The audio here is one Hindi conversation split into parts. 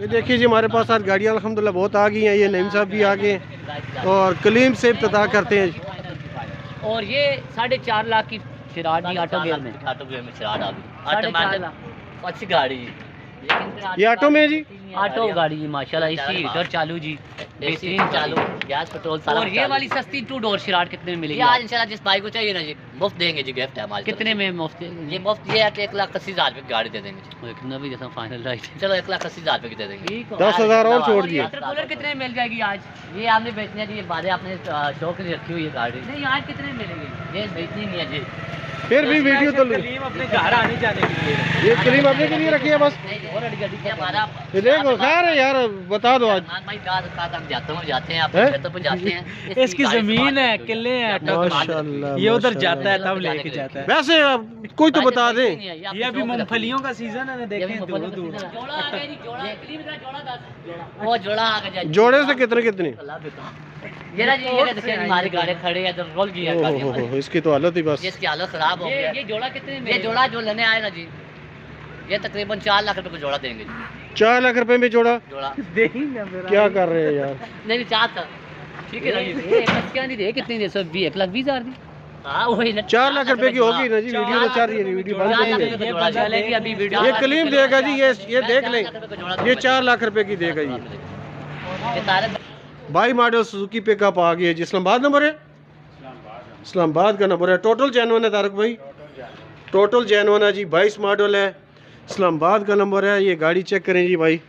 ये देखिए जी हमारे पास आज गाड़ियाँ अल्हम्दुलिल्लाह बहुत आ गई हैं। ये नईम साहब भी आ गए और कलीम से इब्तिदा करते हैं। और ये 4.5 लाख की शिराट जी ऑटो गेयर में शिराट आ गई। 4.5 लाख अच्छी गाड़ी ये ऑटो में जी, ऑटो गाड़ी जी माशाल्लाह। इसी हीटर चालू जी, बेहतरीन चालू, गैस पेट्रोल सारा। और ये वाली सस्ती 2 डोर शिराट कितने में मिलेगी? आज इंशाल्लाह जिस भाई को चाहिए ना जी मुफ्त देंगे जी, गिफ्ट है हमारे। कितने में मुफ्त? ये मुफ्त ये है कि 1,80,000 रुपये की गाड़ी दे देंगे। इतना भी जैसा फाइनल राइट, चलो 1,80,000 रुपये की दे देंगे। 10,000 और छोड़ दिए। कूलर कितने में मिल जाएगी आज? ये आपने बेचनी है जी, ये बारे आपने शौक के लिए रखी हुई है गाड़ी। नहीं आज कितने में मिलेगी? ये बेचनी नहीं है जी, फिर भी वीडियो तो कलीम अपने घर आने जाने के लिए, ये कलीम अपने के लिए रखी है बस। ये देखो खैर है यार, बता दो आज जाते हैं इसकी जमीन है, किले हैं, माशाल्लाह ये उधर जाता है तब लेके जाता है। वैसे कोई तो बता दें। ये अभी मूंगफलियों का सीजन है ना, देखें दूर दूर। वो जोड़ा आ गया, जोड़े से कितने कितने? ये ना जी, ये देखिए हमारी गाड़ी खड़ी है, जो रोल गई है गाड़ी हमारी। इसकी तो हालत ही बस, इसकी हालत खराब हो गई है। ये जोड़ा कितने में? ये जोड़ा जो लेने आए ना जी, ये तकरीबन 4 लाख रुपए को जोड़ा देंगे जी। 4 लाख रुपए में जोड़ा? जोड़ा क्या कर रहे हैं यार? नहीं 4 था, ठीक है ना जी। क्या नहीं दे, कितनी दे? 1,20,000 दी। हाँ वही ना, 4 लाख रुपए की होगी ना जी। वीडियो तो चल रही है, वीडियो बंद नहीं चलेगी अभी वीडियो। ये कलीम देगा जी, ये देख लें, ये 4 लाख रुपए की देगा ये। बाई मॉडल सुजुकी पिकअप आ गई है जी। इस्लामाबाद नंबर है, इस्लामाबाद का नंबर है। टोटल जेन्युइन है तारक भाई, टोटल जेन्युइन है जी। 22 मॉडल है, इस्लामाबाद का नंबर है। ये गाड़ी चेक करें जी भाई,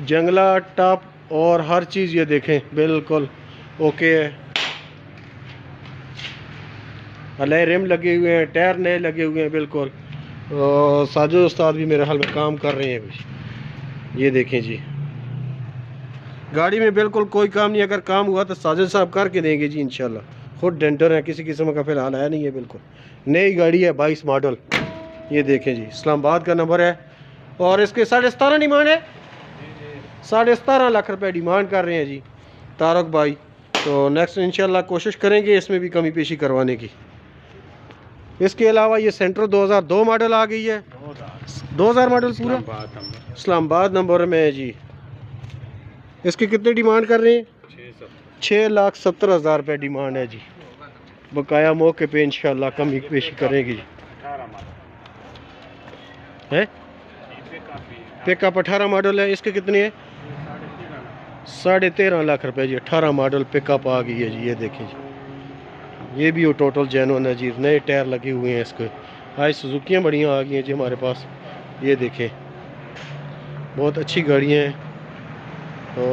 जंगला टॉप और हर चीज़ ये देखें बिल्कुल ओके है। नए रिम लगे हुए हैं, टायर नए लगे हुए हैं बिल्कुल। साजो उस्ताद भी मेरे हाल में काम कर रहे हैं अभी। ये देखें जी, गाड़ी में बिल्कुल कोई काम नहीं। अगर काम हुआ तो साजिद साहब करके देंगे जी इंशाल्लाह। खुद डेंटर है, किसी किस्म का फिलहाल आया नहीं है, बिल्कुल नई गाड़ी है 22 मॉडल। ये देखें जी, इस्लामाबाद का नंबर है और इसके 17.5 डिमांड है, 17.5 लाख रुपए डिमांड कर रहे हैं जी तारक भाई। तो नेक्स्ट इंशाल्लाह कोशिश करेंगे इसमें भी कमी पेशी करवाने की। इसके अलावा ये सेंट्रो 2002 मॉडल आ गई है, 2000 मॉडल पूरा इस्लामाबाद नंबर में है जी। इसकी कितनी डिमांड कर रहे हैं? 6,70,000 रुपये डिमांड है जी। बकाया मौके पे इंशाल्लाह कमी पेशी करेंगे जी। है पिकअप 18 मॉडल है, इसके कितने हैं? 13.5 लाख रुपए जी। 18 मॉडल पिकअप आ गई है जी। ये देखें जी, ये भी वो टोटल जेन्युइन है जी। नए टायर लगे हुए हैं इसके। आज सुजुकियाँ बढ़िया आ गई हैं जी हमारे पास। ये देखें बहुत अच्छी गाड़ियाँ हैं। तो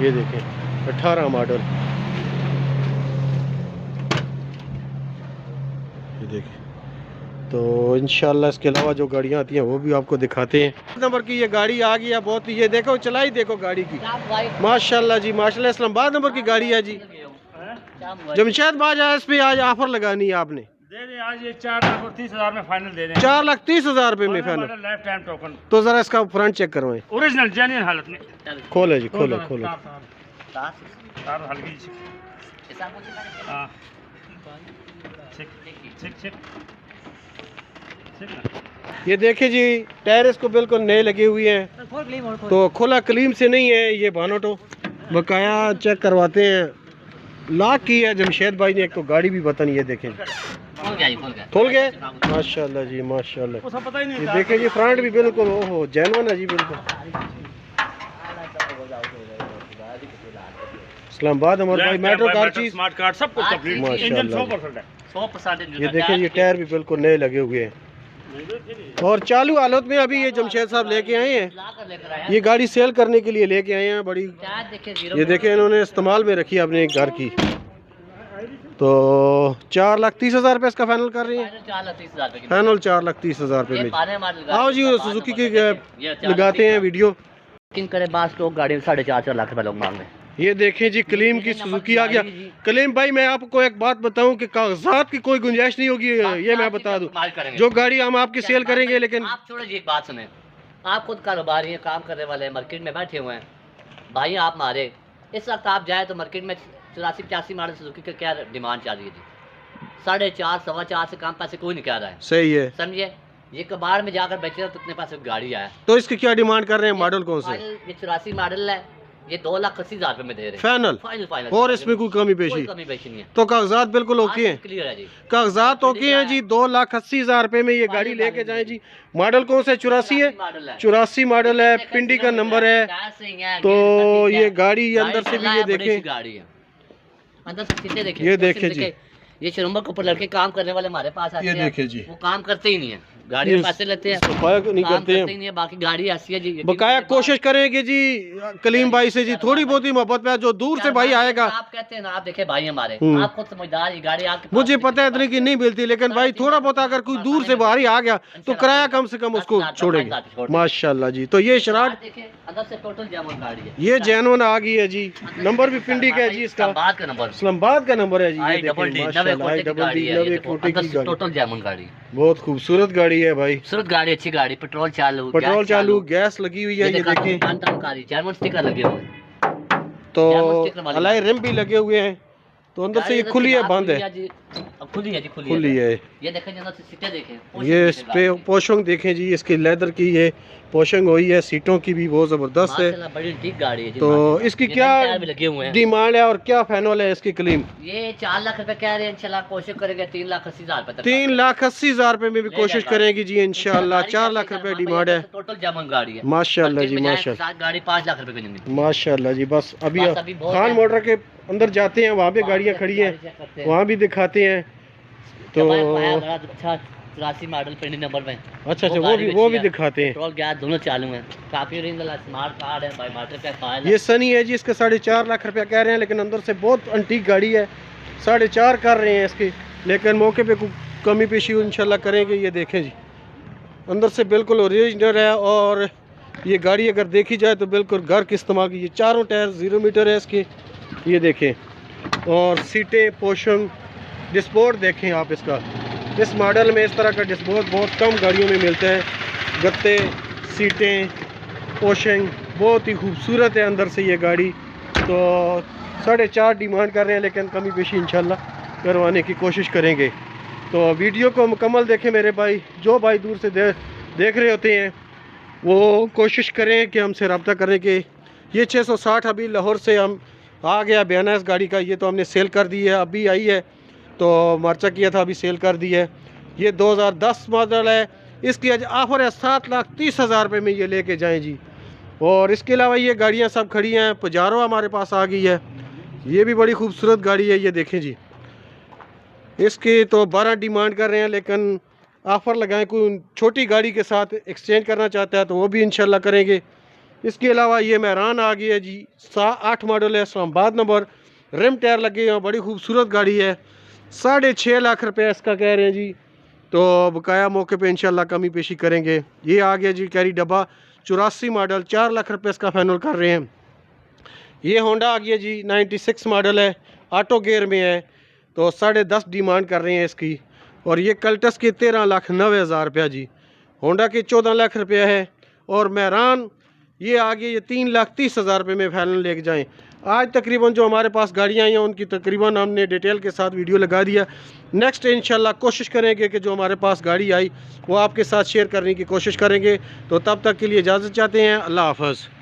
ये देखें 18 मॉडल, ये देखें। तो इंशाल्लाह इसके अलावा जो गाड़ियाँ आती हैं वो भी आपको दिखाते हैं। नंबर की ये गाड़ी आ गई है बहुत। ये देखो चलाई देखो गाड़ी की, माशाल्लाह जी माशाल्लाह। इस्लामाबाद नंबर की गाड़ी है जी। जमशेद बाजा इस पे आज ऑफर लगानी है आपने? दे दे आज ये 4,30,000 में फाइनल दे दें। 4,30,000 रुपये में फाइनल। Life time token. तो जरा इसका फ्रंट चेक करवाएं, ओरिजिनल जेन्युइन हालत में। खोले जी, खोलो खोलो। हल्की हाँ ये देखिए जी, टायर इसको बिल्कुल नए लगे हुए हैं। तो खुला कलीम से नहीं है ये बानोटो, बकाया चेक करवाते हैं। लाख की है जमशेद भाई ने। एक तो गाड़ी भी बता नहीं है, देखें खोल गए माशाल्लाह जी माशाल्लाह। ये देखें जी फ्रंट भी बिल्कुल ओहो जेन्युइन है जी बिल्कुल। इस्लामाबाद हमारे भाई मेट्रो कार चीज स्मार्ट कार्ड सब कुछ कंप्लीट, इंजन 100% है। ये देखें जी टायर भी बिल्कुल नए लगे हुए हैं और चालू हालत में अभी ये जमशेद साहब लेके आए हैं। ये गाड़ी सेल करने के लिए लेके आए हैं बड़ी। ये देखें इन्होंने इस्तेमाल में रखी है अपने घर की। तो 4,30,000 रुपये इसका फाइनल कर रही है। फाइनल 4,30,000 रुपये में। आओ जी सुजुकी की लगाते हैं वीडियो। गाड़ी 4.5 लाख रुपए लोग मांग रहे हैं। ये देखें जी कलीम की सुजुकी आ गया। कलीम भाई मैं आपको एक बात बताऊं कि कागजात की कोई गुंजाइश नहीं होगी, ये मैं बता दूं। जो गाड़ी हम आपकी सेल करेंगे, लेकिन आप छोड़िए एक बात सुने, आप खुद कारोबारी हैं, काम करने वाले हैं, मार्केट में बैठे हुए हैं भाई। आप मारे इस वक्त आप जाए तो मार्केट में 84-85 मॉडल सुजुकी का क्या डिमांड चल रही है जी? 4.5 4.25 से कम पैसे कोई नहीं कह रहा है। सही है, समझिए। ये कबाड़ में जाकर बेचे तो इतने पास गाड़ी आया। तो इसकी क्या डिमांड कर रहे हैं? मॉडल कौन से? ये 84 मॉडल है, ये 2,80,000 रुपए में दे रहे हैं फाइनल। फाइनल और इसमें कोई कमी पेशी? कमी पेशी नहीं है। तो कागजात बिल्कुल ओके हैं? क्लियर है जी, कागजात ओके हैं जी। 2,80,000 रुपए में ये गाड़ी लेके जाएं जी। मॉडल कौन सा है? 84 है, मॉडल है, 84 मॉडल है, पिंडी का नंबर है। तो ये गाड़ी ये अंदर से भी ये देखें, गाड़ी है अंदर से सीधे देखें, ये देखें जी। ये शोरूम के ऊपर लड़के काम करने वाले हमारे पास आते ये हैं, देखें जी। वो काम करते ही नहीं है, गाड़ी में पैसे लेते हैं, सफाई नहीं काम करते ही हैं। नहीं है। बाकी गाड़ी ऐसी है जी, बकाया कोशिश करेंगे जी कलीम भाई से जी, थोड़ी बहुत ही मोहब्बत पे, जो दूर से भाई आएगा। आप कहते हैं ना, आप देखे भाई हमारे, आप खुद समझदार, ये गाड़ी आपके पास मुझे पता है इतनी की नहीं मिलती, लेकिन भाई थोड़ा बहुत अगर कोई दूर से बाहर ही आ गया तो किराया कम से कम उसको छोड़ेंगे। माशाल्लाह जी। तो ये शराट देखे अंदर से टोटल जैमन गाड़ी है, ये जैनवन आ गई है जी। नंबर भी पिंडी का है जी, इसका इस्लामाबाद का नंबर, इस्लामाबाद का नंबर है जी। ये आई देखिए डबल डी माशाल्लाह, 90 डबल गाड़ी डी है, 90 ये कोटे अंदर की से गाड़ी, टोटल जैमन गाड़ी, बहुत खूबसूरत गाड़ी है भाई। खूबसूरत गाड़ी, अच्छी गाड़ी, पेट्रोल चालू, पेट्रोल चालू, गैस लगी हुई है, ये देखें। जर्मन स्टिकर लगे हुए हैं, तो जर्मन स्टिकर वाली अलाई रिम भी लगे हुए हैं। तो अंदर से ये खुली है, बंद है? खुली है जी, खुली है। ये देखें अंदर से सीटें देखें, ये इस पे पोशंग देखें जी, इसकी लेदर की ये पोशंग हुई है, सीटों की भी बहुत जबरदस्त है। माशाल्लाह बड़ी ठीक गाड़ी है जी। तो इसकी क्या लगे हुए हैं, डिमांड है और क्या फाइनल है इसकी क्लेम? ये 4 लाख रुपए कह रहे हैं, इंशाल्लाह कोशिश करेंगे 3,80,000 रुपए तक। 3,80,000 रुपए में भी कोशिश करेंगी जी इंशाल्लाह। 4 लाख रुपए डिमांड है। टोटल जर्मन गाड़ी है माशाल्लाह जी, माशाल्लाह, गाड़ी 5 लाख रुपए की नहीं। माशाल्लाह जी। बस अभी बस अभी बहुत खान है। मोटर के अंदर जाते हैं, वहाँ पे गाड़ियाँ खड़ी हैं, वहाँ भी दिखाते हैं। तो अच्छा 83 मॉडल पिंडी नंबर में, अच्छा वो भी दिखाते हैं। पेट्रोल गैस दोनों चालू हैं, काफी ओरिजिनल स्मार्ट कार्ड है, बायोमेट्रिक का फाइल है। ये सनी है जी, इसके 4.5 लाख रुपया कह रहे हैं, लेकिन अंदर से बहुत अंटीक गाड़ी है। 4.5 कर रहे हैं इसके, लेकिन मौके पे कमी पेशी इंशाल्लाह करेंगे। ये देखें जी, अंदर से बिल्कुल ओरिजिनल है। और ये गाड़ी अगर देखी जाए तो बिल्कुल घर के इस्तेमाल की। ये चारों टायर 0 मीटर है इसके, ये देखें। और सीटें, पोशंग, डिस्पोर्ट देखें आप इसका। इस मॉडल में इस तरह का डिस्पोर्ट बहुत कम गाड़ियों में मिलता है। गत्ते, सीटें, पोशंग बहुत ही खूबसूरत है अंदर से ये गाड़ी। तो 4.5 डिमांड कर रहे हैं, लेकिन कमी पेशी इंशाल्लाह करवाने की कोशिश करेंगे। तो वीडियो को मुकम्मल देखें मेरे भाई। जो भाई दूर से देख रहे होते हैं वो कोशिश करें कि हमसे रब्ता करें कि ये 660 अभी लाहौर से हम आ गया बयाना इस गाड़ी का। ये तो हमने सेल कर दी है, अभी आई है तो मार्चा किया था, अभी सेल कर दी है। ये 2010 मॉडल है। इसकी आज ऑफर है 7,30,000 रुपये में ये लेके जाएं जी। और इसके अलावा ये गाड़ियां सब खड़ी हैं। पजारो हमारे पास आ गई है, ये भी बड़ी खूबसूरत गाड़ी है। ये देखें जी, इसके तो 12 डिमांड कर रहे हैं, लेकिन ऑफ़र लगाएं। कोई छोटी गाड़ी के साथ एक्सचेंज करना चाहता है तो वो भी इंशाल्लाह करेंगे। इसके अलावा ये मेहरान आ गई है जी, 8 मॉडल है, इस्लामाबाद नंबर, रिम टायर लगे हैं, बड़ी खूबसूरत गाड़ी है। 6.5 लाख रुपये इसका कह रहे हैं जी। तो बकाया मौके पे इंशाल्लाह कमी पेशी करेंगे। ये आ गया जी कैरी डब्बा, 84 मॉडल, 4 लाख रुपये इसका फाइनल कर रहे हैं। ये होंडा आ गया जी, 96 मॉडल है, ऑटो गेयर में है, तो 10.5 डिमांड कर रहे हैं इसकी। और ये कल्टस के 13,90,000 रुपया जी। होंडा के 14 लाख रुपया है। और मेहरान ये आ गया, ये 3,30,000 रुपये में फाइनल लेके जाएं। आज तकरीबन जो हमारे पास गाड़ियाँ आई हैं उनकी तकरीबन हमने डिटेल के साथ वीडियो लगा दिया। नेक्स्ट इंशाल्लाह कोशिश करेंगे कि जो हमारे पास गाड़ी आई वो आपके साथ शेयर करने की कोशिश करेंगे। तो तब तक के लिए इजाज़त चाहते हैं। अल्लाह हाफ़िज़।